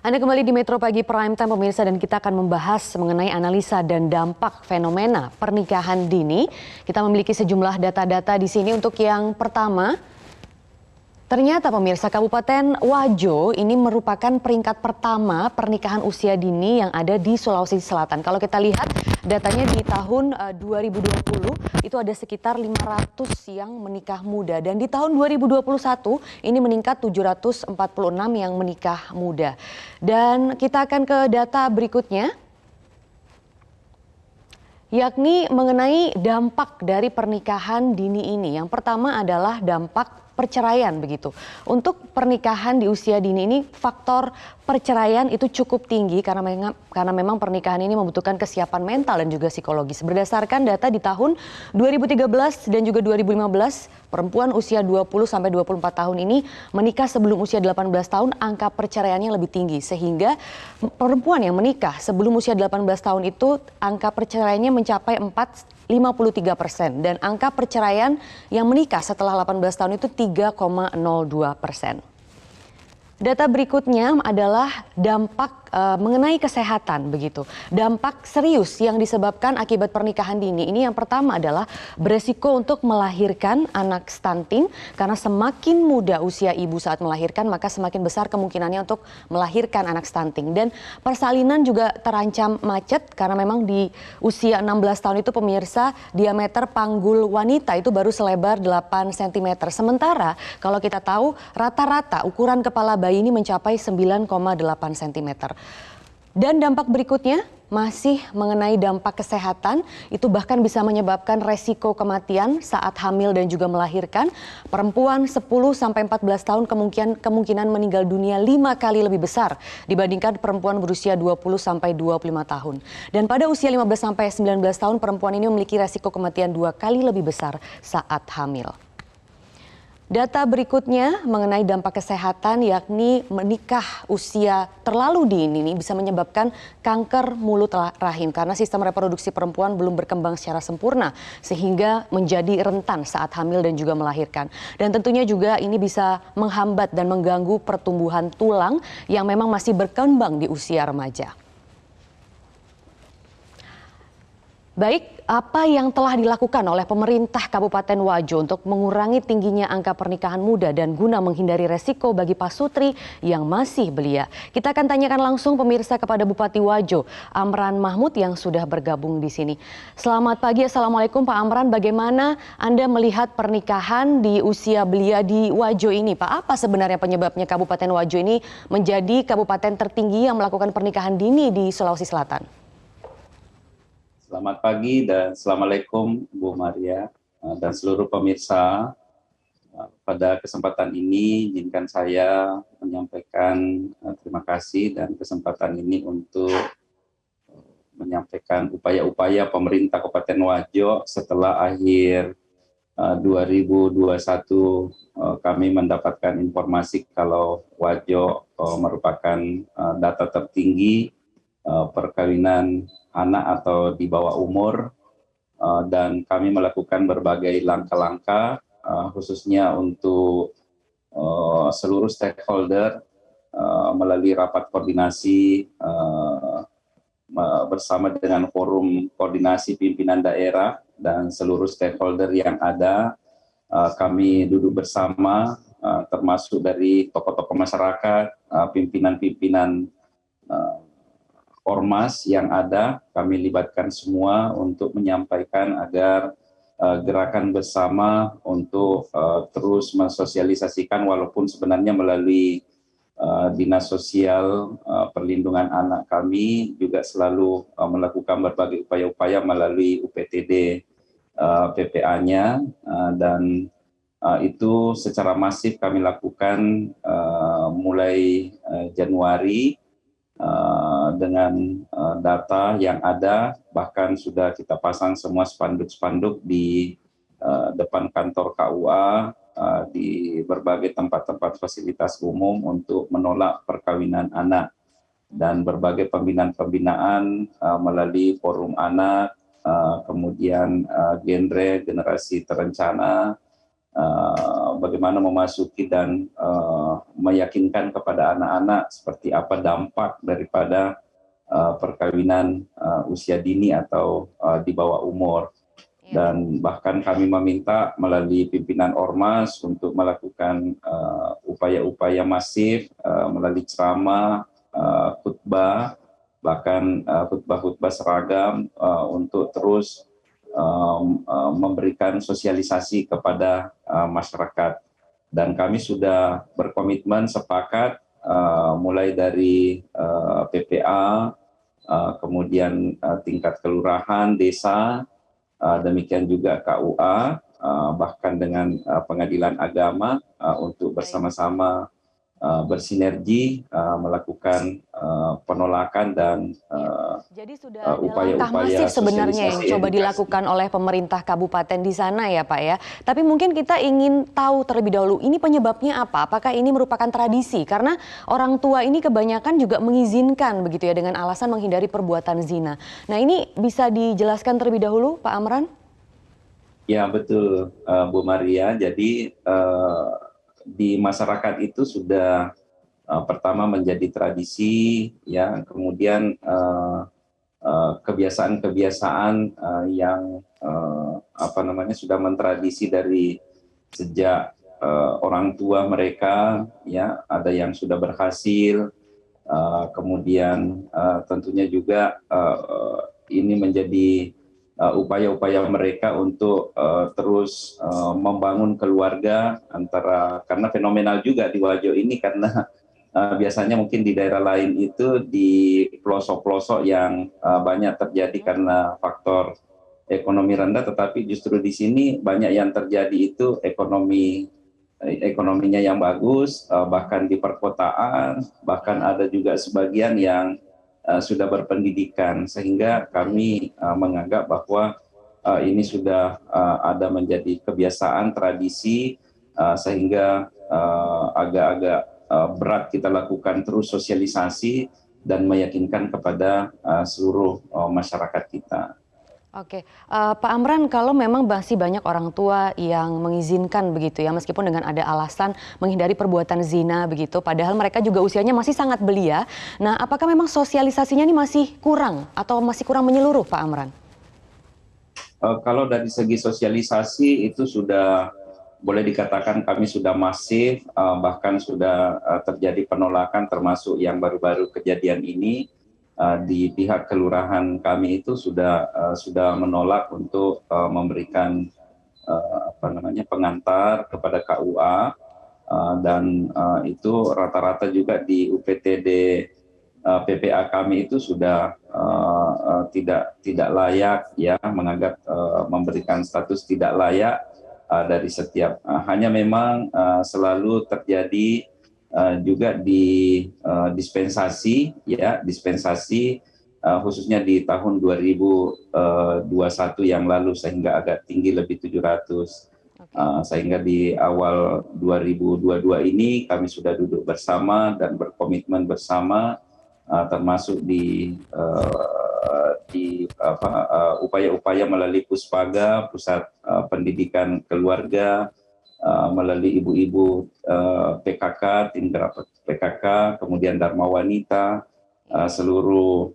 Anda kembali di Metro Pagi Prime Time pemirsa, dan kita akan membahas mengenai analisa dan dampak fenomena pernikahan dini. Kita memiliki sejumlah data-data di sini. Untuk yang pertama, ternyata pemirsa, Kabupaten Wajo ini merupakan peringkat pertama pernikahan usia dini yang ada di Sulawesi Selatan. Kalau kita lihat datanya di tahun 2020 itu ada sekitar 500 yang menikah muda, dan di tahun 2021 ini meningkat 746 yang menikah muda. Dan kita akan ke data berikutnya, yakni mengenai dampak dari pernikahan dini ini. Yang pertama adalah dampak perceraian begitu. Untuk pernikahan di usia dini ini, faktor perceraian itu cukup tinggi karena memang pernikahan ini membutuhkan kesiapan mental dan juga psikologis. Berdasarkan data di tahun 2013 dan juga 2015, perempuan usia 20 sampai 24 tahun ini menikah sebelum usia 18 tahun, angka perceraiannya lebih tinggi, sehingga perempuan yang menikah sebelum usia 18 tahun itu angka perceraiannya mencapai 53%, dan angka perceraian yang menikah setelah 18 tahun itu 3,02%. Data berikutnya adalah dampak mengenai kesehatan begitu. Dampak serius yang disebabkan akibat pernikahan dini ini, yang pertama adalah beresiko untuk melahirkan anak stunting, karena semakin muda usia ibu saat melahirkan maka semakin besar kemungkinannya untuk melahirkan anak stunting. Dan persalinan juga terancam macet karena memang di usia 16 tahun itu pemirsa, diameter panggul wanita itu baru selebar 8 cm. Sementara kalau kita tahu rata-rata ukuran kepala bayi ini mencapai 9,8 cm. Dan dampak berikutnya masih mengenai dampak kesehatan, itu bahkan bisa menyebabkan resiko kematian saat hamil dan juga melahirkan. Perempuan 10-14 tahun kemungkinan meninggal dunia 5 kali lebih besar dibandingkan perempuan berusia 20-25 tahun. Dan pada usia 15-19 tahun, perempuan ini memiliki resiko kematian 2 kali lebih besar saat hamil. Data berikutnya mengenai dampak kesehatan, yakni menikah usia terlalu dini ini bisa menyebabkan kanker mulut rahim karena sistem reproduksi perempuan belum berkembang secara sempurna sehingga menjadi rentan saat hamil dan juga melahirkan. Dan tentunya juga ini bisa menghambat dan mengganggu pertumbuhan tulang yang memang masih berkembang di usia remaja. Baik, apa yang telah dilakukan oleh pemerintah Kabupaten Wajo untuk mengurangi tingginya angka pernikahan muda dan guna menghindari resiko bagi pasutri yang masih belia? Kita akan tanyakan langsung pemirsa kepada Bupati Wajo, Amran Mahmud, yang sudah bergabung di sini. Selamat pagi, Assalamualaikum Pak Amran. Bagaimana Anda melihat pernikahan di usia belia di Wajo ini, Pak? Apa sebenarnya penyebabnya Kabupaten Wajo ini menjadi kabupaten tertinggi yang melakukan pernikahan dini di Sulawesi Selatan? Selamat pagi dan Assalamualaikum Bu Maria dan seluruh pemirsa. Pada kesempatan ini izinkan saya menyampaikan terima kasih dan kesempatan ini untuk menyampaikan upaya-upaya pemerintah Kabupaten Wajo setelah akhir 2021 kami mendapatkan informasi kalau Wajo merupakan data tertinggi perkawinan anak atau di bawah umur, dan kami melakukan berbagai langkah-langkah khususnya untuk seluruh stakeholder melalui rapat koordinasi bersama dengan forum koordinasi pimpinan daerah dan seluruh stakeholder yang ada. Kami duduk bersama termasuk dari tokoh-tokoh masyarakat, pimpinan-pimpinan ormas yang ada, kami libatkan semua untuk menyampaikan agar gerakan bersama untuk terus mensosialisasikan, walaupun sebenarnya melalui Dinas Sosial Perlindungan Anak kami juga selalu melakukan berbagai upaya-upaya melalui UPTD PPA-nya, dan itu secara masif kami lakukan mulai Januari. Dengan data yang ada, bahkan sudah kita pasang semua spanduk-spanduk di depan kantor KUA, di berbagai tempat-tempat fasilitas umum untuk menolak perkawinan anak, dan berbagai pembinaan-pembinaan melalui forum anak, kemudian genre generasi terencana, bagaimana memasuki dan meyakinkan kepada anak-anak seperti apa dampak daripada perkawinan usia dini atau di bawah umur. Dan bahkan kami meminta melalui pimpinan Ormas untuk melakukan upaya-upaya masif melalui ceramah, khutbah, bahkan khutbah-khutbah seragam untuk terus memberikan sosialisasi kepada masyarakat. Dan kami sudah berkomitmen sepakat mulai dari PPA, kemudian tingkat kelurahan, desa, demikian juga KUA, bahkan dengan pengadilan agama untuk bersama-sama bersinergi melakukan penolakan dan jadi sudah ada langkah upaya-upaya masif sebenarnya yang sosialisasi coba edukasi dilakukan oleh pemerintah kabupaten di sana ya Pak ya. Tapi mungkin kita ingin tahu terlebih dahulu ini penyebabnya apa? Apakah ini merupakan tradisi? Karena orang tua ini kebanyakan juga mengizinkan begitu ya dengan alasan menghindari perbuatan zina. Nah ini bisa dijelaskan terlebih dahulu Pak Amran? Ya betul Bu Maria. Jadi di masyarakat itu sudah pertama menjadi tradisi, ya, kemudian kebiasaan-kebiasaan yang sudah mentradisi dari sejak orang tua mereka, ya, ada yang sudah berhasil, kemudian tentunya juga ini menjadi upaya-upaya mereka untuk terus membangun keluarga karena fenomenal juga di Wajo ini karena biasanya mungkin di daerah lain itu di pelosok-pelosok yang banyak terjadi karena faktor ekonomi rendah, tetapi justru di sini banyak yang terjadi itu ekonominya yang bagus, bahkan di perkotaan, bahkan ada juga sebagian yang sudah berpendidikan, sehingga kami menganggap bahwa ini sudah ada menjadi kebiasaan, tradisi, sehingga agak-agak berat kita lakukan terus sosialisasi dan meyakinkan kepada seluruh masyarakat kita. Oke, Pak Amran, kalau memang masih banyak orang tua yang mengizinkan begitu ya, meskipun dengan ada alasan menghindari perbuatan zina begitu, padahal mereka juga usianya masih sangat belia. Nah, apakah memang sosialisasinya ini masih kurang atau masih kurang menyeluruh, Pak Amran? Kalau dari segi sosialisasi itu sudah boleh dikatakan kami sudah masif, bahkan sudah terjadi penolakan termasuk yang baru-baru kejadian ini. Di pihak kelurahan kami itu sudah menolak untuk memberikan pengantar kepada KUA, dan itu rata-rata juga di UPTD PPA kami itu sudah tidak layak, ya, menganggap memberikan status tidak layak dari setiap, hanya memang selalu terjadi juga di dispensasi, ya, khususnya di tahun 2021 yang lalu, sehingga agak tinggi, lebih 700. Sehingga di awal 2022 ini kami sudah duduk bersama dan berkomitmen bersama, termasuk di upaya-upaya melalui Puspaga, Pusat Pendidikan Keluarga, melalui ibu-ibu PKK, tim gerak PKK, kemudian Dharma Wanita, seluruh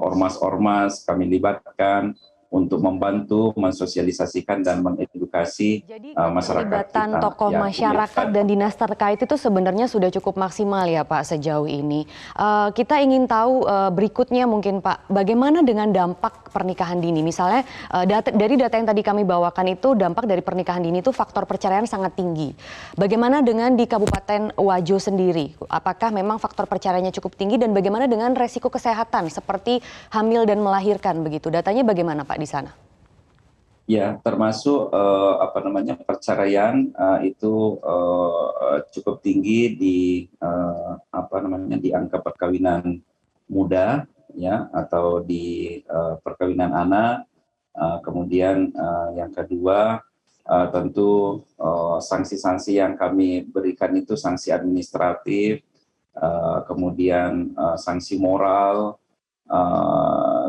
ormas-ormas kami libatkan untuk membantu mensosialisasikan dan mengedukasi masyarakat keterlibatan kita. tokoh masyarakat dan dinas terkait itu sebenarnya sudah cukup maksimal ya Pak sejauh ini. Kita ingin tahu berikutnya mungkin Pak, bagaimana dengan dampak pernikahan dini? Misalnya dari data yang tadi kami bawakan itu dampak dari pernikahan dini itu faktor perceraian sangat tinggi. Bagaimana dengan di Kabupaten Wajo sendiri? Apakah memang faktor perceraiannya cukup tinggi dan bagaimana dengan resiko kesehatan seperti hamil dan melahirkan begitu? Datanya bagaimana Pak di sana? Ya, termasuk perceraian itu cukup tinggi di di angka perkawinan muda, ya, atau di perkawinan anak. Kemudian yang kedua tentu sanksi-sanksi yang kami berikan itu sanksi administratif, kemudian sanksi moral,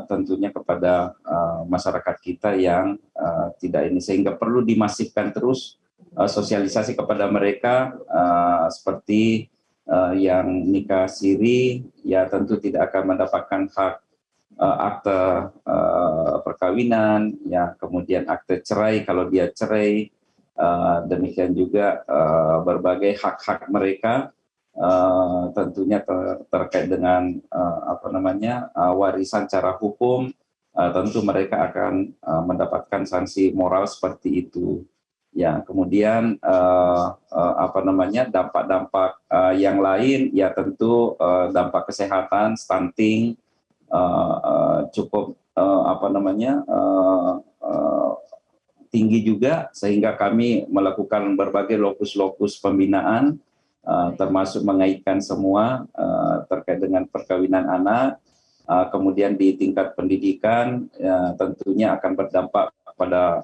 tentunya kepada masyarakat kita yang tidak ini, sehingga perlu dimasifkan terus sosialisasi kepada mereka seperti yang nikah siri ya tentu tidak akan mendapatkan hak akte perkawinan, ya kemudian akte cerai kalau dia cerai, demikian juga berbagai hak-hak mereka tentunya terkait dengan warisan secara hukum, tentu mereka akan mendapatkan sanksi moral seperti itu. Ya, kemudian dampak-dampak yang lain ya tentu dampak kesehatan, stunting cukup tinggi juga, sehingga kami melakukan berbagai lokus-lokus pembinaan termasuk mengaitkan semua terkait dengan perkawinan anak. Kemudian di tingkat pendidikan tentunya akan berdampak pada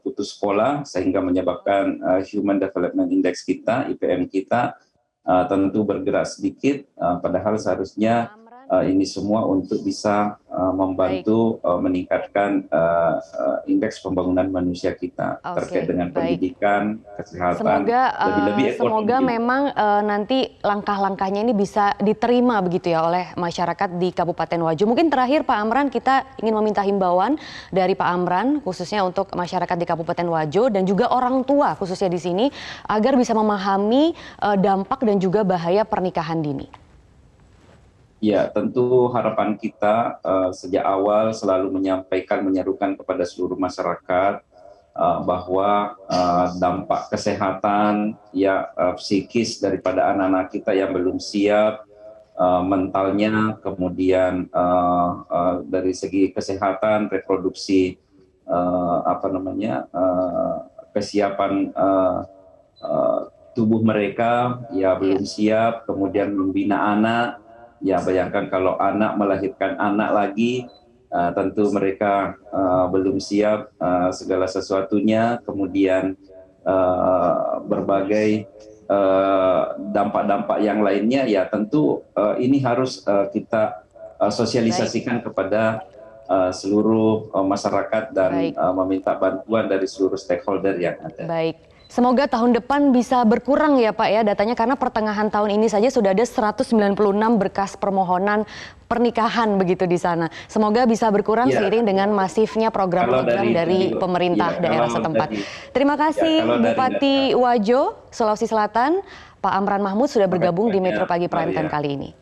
putus sekolah sehingga menyebabkan Human Development Index kita, IPM kita tentu bergerak sedikit, padahal seharusnya ini semua untuk bisa membantu meningkatkan indeks pembangunan manusia kita terkait dengan pendidikan, kesehatan, lebih-lebih ekonomi. Semoga memang nanti langkah-langkahnya ini bisa diterima begitu ya oleh masyarakat di Kabupaten Wajo. Mungkin terakhir Pak Amran, kita ingin meminta himbauan dari Pak Amran khususnya untuk masyarakat di Kabupaten Wajo dan juga orang tua khususnya di sini agar bisa memahami dampak dan juga bahaya pernikahan dini. Ya, tentu harapan kita sejak awal selalu menyerukan kepada seluruh masyarakat bahwa dampak kesehatan ya psikis daripada anak-anak kita yang belum siap, mentalnya, kemudian dari segi kesehatan, reproduksi, kesiapan tubuh mereka ya belum siap, kemudian membina anak. Ya, bayangkan kalau anak melahirkan anak lagi, tentu mereka belum siap segala sesuatunya, kemudian berbagai dampak-dampak yang lainnya, ya tentu ini harus kita sosialisasikan kepada seluruh masyarakat dan meminta bantuan dari seluruh stakeholder yang ada. Baik. Semoga tahun depan bisa berkurang ya Pak ya datanya, karena pertengahan tahun ini saja sudah ada 196 berkas permohonan pernikahan begitu di sana. Semoga bisa berkurang seiring dengan masifnya program-program dari pemerintah daerah setempat. Terima kasih Bupati Wajo, Sulawesi Selatan, Pak Amran Mahmud sudah bergabung di Metro Pagi Prime Time kali ini.